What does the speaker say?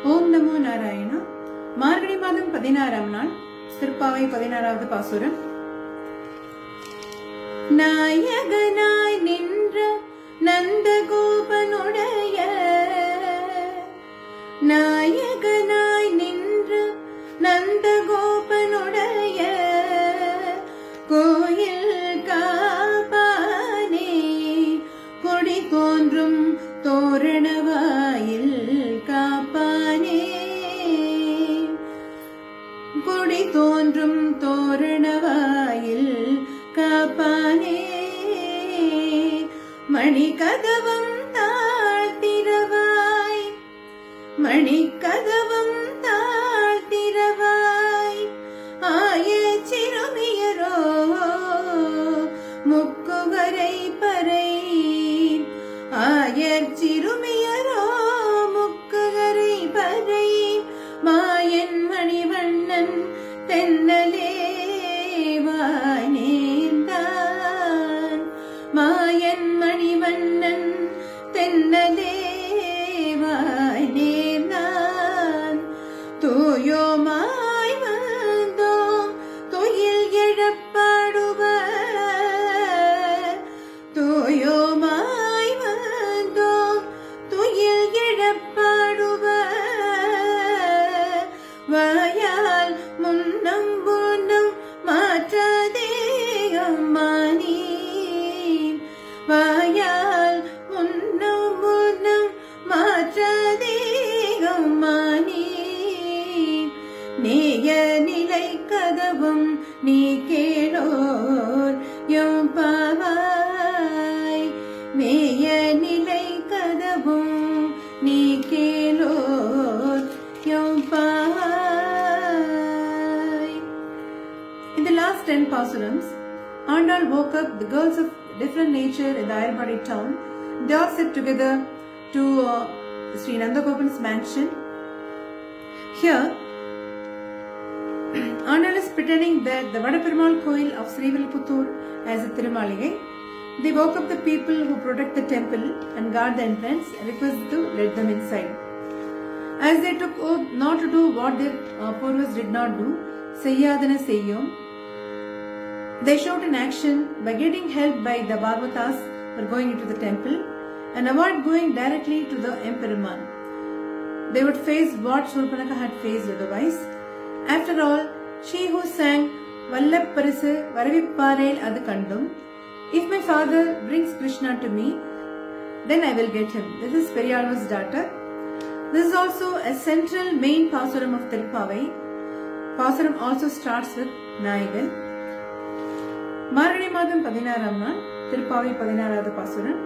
ஓம் நமோ நாராயணா. மார்கழி மாதம் 16ஆம் நாள், திருப்பாவை 16வது பாசுரம். நாயகனாய் நின்ற நந்தகோபனுடைய நாயகனாய் நின்ற நந்தகோபனுடைய கோயில் காப்பானே, கொடி தோன்றும் தோரணவாயில் காப்பானே, கொடி தோன்றும் தோரணவாயில் காப்பானே, மணிக்கதவம் தாழ்த்திரவாய், மணிக்கதவம் தாழ்த்திரவாய், ஆய சிறுமியரோ முக்குவரை பறை, ஆயர் சிறுமியரோ முக்குவரை பறை, மாயன் மணிவண்ணன் தென்னலே வானேந்தான், மாயன் மணிவண்ணன் தென்னலே வானேந்தான், தூயோமாய் வந்தோம் துயில் எழப்பாடுவர், தூயோமாய் வந்தோம் துயில் எழப்பாடுவர், வாயால் முன்னம் முன்னம் மாற்றாதே அம்மானி, வாயால் முன்னம் முன்னம் மாற்றாதே அம்மானி, நேய நிலை கதவும் நீ கேளோர் எம் பாவாய், நேய நிலை கதவும் நீ கேளோர் எம் பாவாய். In the last 10 pasurams, Andal woke up the girls of different nature in the Ayurvedi town. They all sit together to Sri Nandagopan's mansion. Here, Andal is pretending that the Vadaperumal Koil of Srivilputtur as a Tirumaligai. They woke up the people who protect the temple and guard the entrance and request to let them inside. As they took oath not to do what their Purvas did not do, Seyyadana Seyyom, they showed in action by getting help by the Bhagavatas for going into the temple and avoid going directly to the Emperuman. They would face what Shurpanaka had faced otherwise. After all, she who sang Vallapparisu Varavipparel Adu Kandum, if my father brings Krishna to me, then I will get him. This is Periyalvar's daughter. This is also a central main pasuram of Tirupavai. Pasuram also starts with Nayagan. மார்கழி மாதம் 16ஆம் நாள், திருப்பாவை 16வது பாசுரம்.